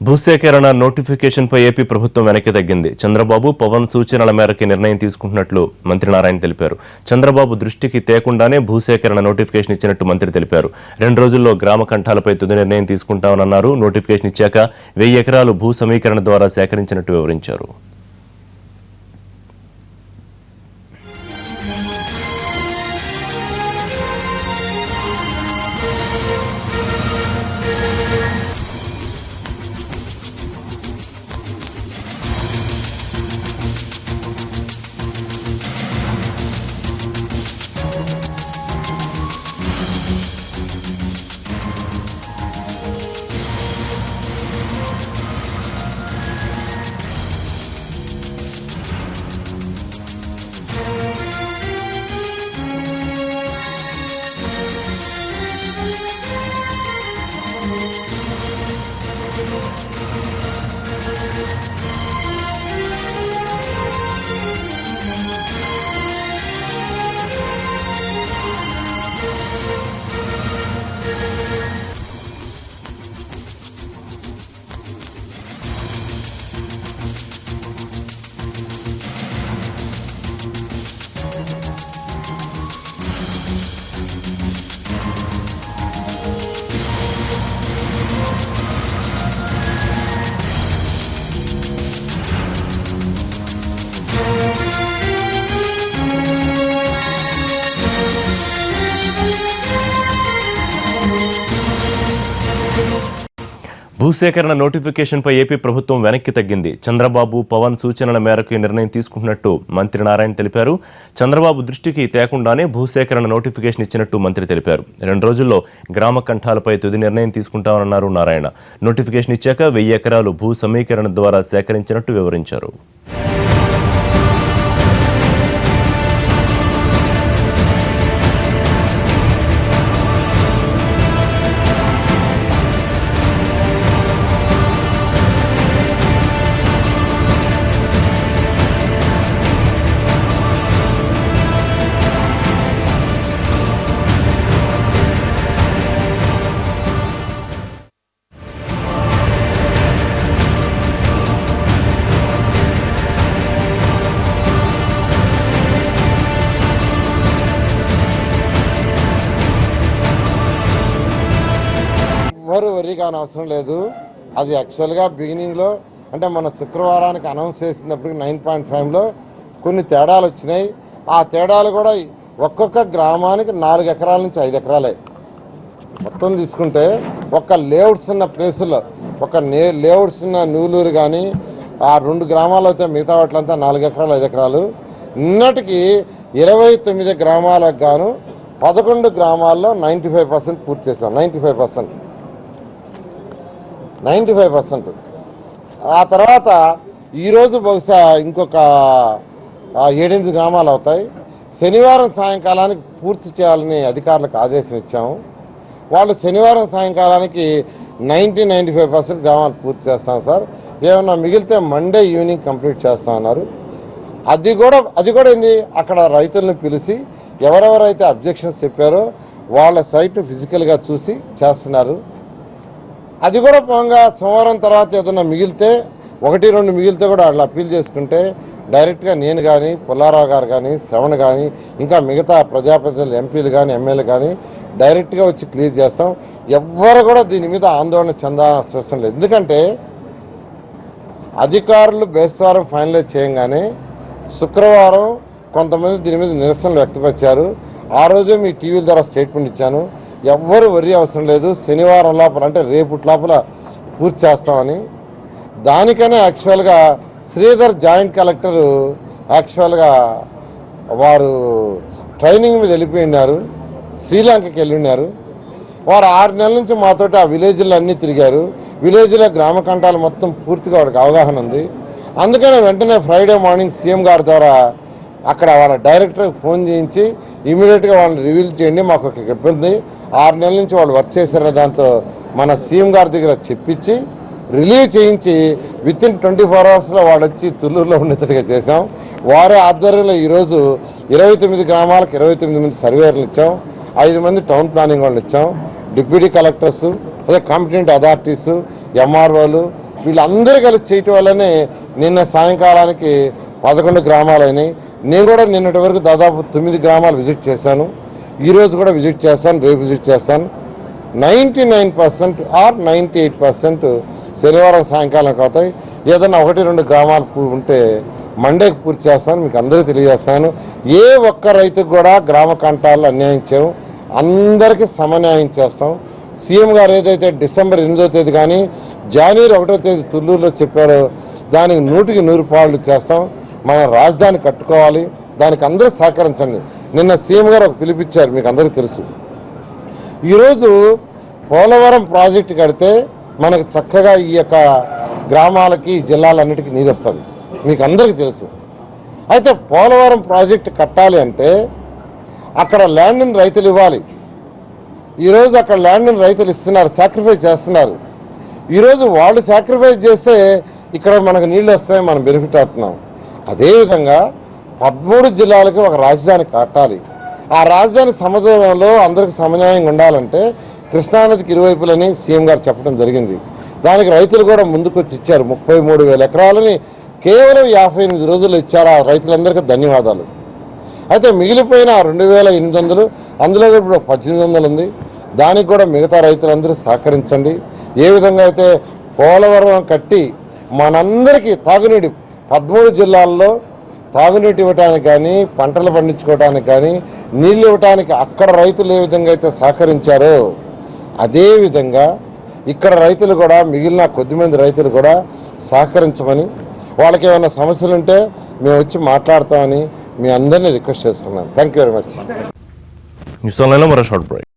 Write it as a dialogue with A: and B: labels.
A: భూసేకరణ నోటిఫికేషన్పై ఏపీ ప్రభుత్వం వెనక్కి తగ్గింది. చంద్రబాబు, పవన్ సూచనల మేరకు నిర్ణయం తీసుకుంటున్నట్లు మంత్రి నారాయణ తెలిపారు. చంద్రబాబు దృష్టికి తేకుండానే భూసేకరణ నోటిఫికేషన్ ఇచ్చినట్టు మంత్రి తెలిపారు. 2 రోజుల్లో గ్రామ కంఠాలపై తుది నిర్ణయం తీసుకుంటామన్నారు. నోటిఫికేషన్ ఇచ్చాక 1000 ఎకరాలు భూ సమీకరణ ద్వారా సేకరించినట్టు వివరించారు. భూసేకరణ నోటిఫికేషన్పై ఏపీ ప్రభుత్వం వెనక్కి తగ్గింది. చంద్రబాబు, పవన్ సూచనల మేరకు నిర్ణయం తీసుకుంటున్నట్టు మంత్రి నారాయణ తెలిపారు. చంద్రబాబు దృష్టికి తేకుండానే భూసేకరణ నోటిఫికేషన్ ఇచ్చినట్టు మంత్రి తెలిపారు. 2 రోజుల్లో గ్రామ కంఠాలపై తుది నిర్ణయం తీసుకుంటామన్నారు నారాయణ. నోటిఫికేషన్ ఇచ్చాక 1000 ఎకరాలు భూ సమీకరణ ద్వారా సేకరించినట్టు వివరించారు.
B: ఎవరు వరి కాని అవసరం లేదు. అది యాక్చువల్గా బిగినింగ్లో అంటే మన శుక్రవారానికి అనౌన్స్ చేసినప్పటికి 9.5లో కొన్ని తేడాలు వచ్చినాయి. ఆ తేడాలు కూడా ఒక్కొక్క గ్రామానికి 4 ఎకరాల నుంచి 5 ఎకరాలే. మొత్తం తీసుకుంటే ఒక్క లేఅవుట్స్ ఉన్న ప్లేసుల్లో ఒక లేఅవుట్స్ ఉన్న నూలూరు కానీ ఆ 2 గ్రామాలు అయితే మిగతా వాటిలంతా 4 ఎకరాలు 5 ఎకరాలు. నిన్నటికి 29 గ్రామాలకు గాను 11 గ్రామాల్లో 95% పూర్తి చేశాం. 95%. ఆ తర్వాత ఈరోజు బహుశా ఇంకొక 7-8 గ్రామాలు అవుతాయి. శనివారం సాయంకాలానికి పూర్తి చేయాలని అధికారులకు ఆదేశం ఇచ్చాము. వాళ్ళు శనివారం సాయంకాలానికి 90-95% గ్రామాలు పూర్తి చేస్తాం సార్. ఏమన్నా మిగిలితే మండే ఈవినింగ్ కంప్లీట్ చేస్తామన్నారు. అది కూడా ఏంది, అక్కడ రైతులను పిలిచి ఎవరెవరైతే అబ్జెక్షన్స్ చెప్పారో వాళ్ళ సైట్ ఫిజికల్గా చూసి చేస్తున్నారు. అది కూడా పోగా సోమవారం తర్వాత ఏదైనా మిగిలితే 1-2 మిగిలితే కూడా వాళ్ళు అప్పీల్ చేసుకుంటే డైరెక్ట్గా నేను కానీ, పుల్లారావు గారు కానీ, శ్రవణ్ కానీ, ఇంకా మిగతా ప్రజాప్రతినిధులు, ఎంపీలు కానీ, ఎమ్మెల్యేలు కానీ డైరెక్ట్గా వచ్చి క్లియర్ చేస్తాం. ఎవ్వరు కూడా దీని మీద ఆందోళన చెందాల్సిన లేదు. ఎందుకంటే అధికారులు బేస్తవారం ఫైనలైజ్ చేయంగానే శుక్రవారం కొంతమంది దీని మీద నిరసనలు వ్యక్తపరిచారు. ఆ రోజే మీ టీవీల ద్వారా స్టేట్మెంట్ ఇచ్చాను. ఎవ్వరు వరి అవసరం లేదు, శనివారం లోపల అంటే రేపటి లోపల పూర్తి చేస్తామని. దానికనే యాక్చువల్గా శ్రీధర్ జాయింట్ కలెక్టరు యాక్చువల్గా వారు ట్రైనింగ్ మీద వెళ్ళిపోయినారు, శ్రీలంకకి వెళ్ళిన్నారు. వారు 6 నెలల నుంచి మాతోటి ఆ విలేజ్లు అన్నీ తిరిగారు. విలేజ్లో గ్రామ కంఠాలు మొత్తం పూర్తిగా వాడికి అవగాహన ఉంది. అందుకనే వెంటనే ఫ్రైడే మార్నింగ్ సీఎం గారి ద్వారా అక్కడ వాళ్ళ డైరెక్టర్కి ఫోన్ చేయించి ఇమీడియట్గా వాళ్ళని రివీల్ చేయండి, మాకు ఒక ఇబ్బంది, 6 నెలల నుంచి వాళ్ళు వర్క్ చేశారు, దాంతో మన సీఎం గారి దగ్గర చెప్పించి రిలీవ్ చేయించి వితిన్ 24 అవర్స్లో వాళ్ళు వచ్చి తుళ్ళూరులో ఉన్నట్టుగా చేశాం. వారి ఆధ్వర్యంలో ఈరోజు 29 గ్రామాలకు 29 మంది సర్వేయర్లు ఇచ్చాం, 5 మంది టౌన్ ప్లానింగ్ వాళ్ళు ఇచ్చాం, డిప్యూటీ కలెక్టర్స్, అదే కాంపిటెంట్ అథారిటీస్, ఎంఆర్ఓలు, వీళ్ళందరూ కలిసి చేయటం వల్లనే నిన్న సాయంకాలానికి 11 గ్రామాలు అయినాయి. నేను కూడా నిన్నటి వరకు దాదాపు 9 గ్రామాలు విజిట్ చేశాను. ఈరోజు కూడా విజిట్ చేస్తాను, రేపు విజిట్ చేస్తాను. 99% ఆర్ 98% శనివారం సాయంకాలం అవుతాయి. ఏదైనా 1-2 గ్రామాలు ఉంటే మండేకి పూర్తి చేస్తాను, మీకు అందరికీ తెలియజేస్తాను. ఏ ఒక్క రైతుకు కూడా గ్రామ కంటాల్లో అన్యాయం చేయము, అందరికీ సమన్యాయం చేస్తాం. సీఎం గారు ఏదైతే డిసెంబర్ 8వ తేదీ కానీ జనవరి 1వ తేదీ తుళ్ళూరులో చెప్పారో దానికి 100కి 100 పాళ్ళు చేస్తాం. మన రాజధాని కట్టుకోవాలి, దానికి అందరూ సహకరించండి. నిన్న సీఎం గారు ఒక పిలిపించారు, మీకు అందరికీ తెలుసు. ఈరోజు పోలవరం ప్రాజెక్టు కడితే మనకు చక్కగా ఈ యొక్క గ్రామాలకి జిల్లాలన్నిటికీ నీరు వస్తుంది, మీకు అందరికీ తెలుసు. అయితే పోలవరం ప్రాజెక్టు కట్టాలి అంటే అక్కడ ల్యాండ్ని రైతులు ఇవ్వాలి. ఈరోజు అక్కడ ల్యాండ్ని రైతులు ఇస్తున్నారు, సాక్రిఫైస్ చేస్తున్నారు. ఈరోజు వాళ్ళు సాక్రిఫైస్ చేస్తే ఇక్కడ మనకు నీళ్ళు వస్తాయి, మనం బెనిఫిట్ అవుతున్నాం. అదేవిధంగా 13 జిల్లాలకి ఒక రాజధాని కట్టాలి. ఆ రాజధాని సముద్రంలో అందరికి సమన్యాయంగా ఉండాలంటే కృష్ణానదికి ఇరువైపులని సీఎం గారు చెప్పడం జరిగింది. దానికి రైతులు కూడా ముందుకు వచ్చి ఇచ్చారు. 33,000 ఎకరాలని కేవలం 58 రోజుల్లో ఇచ్చారు. ఆ రైతులందరికీ ధన్యవాదాలు. అయితే మిగిలిపోయిన 2,800 అందులో ఇప్పుడు 1,800 ఉంది. దానికి కూడా మిగతా రైతులందరూ సహకరించండి. ఏ విధంగా అయితే పోలవరం కట్టి మనందరికీ తాగునీటి 13 జిల్లాల్లో తాగునీటి ఇవ్వడానికి కానీ, పంటలు పండించుకోవడానికి కానీ, నీళ్ళు ఇవ్వడానికి అక్కడ రైతులు ఏ విధంగా అయితే సహకరించారో అదేవిధంగా ఇక్కడ రైతులు కూడా, మిగిలిన కొద్దిమంది రైతులు కూడా సహకరించమని, వాళ్ళకి ఏమైనా సమస్యలు ఉంటే మేము వచ్చి మాట్లాడతామని మీ అందరినీ రిక్వెస్ట్ చేసుకున్నాను. Thank you very much.
A: News ఆన్లైన్లో మరో షార్ట్ బ్రేక్.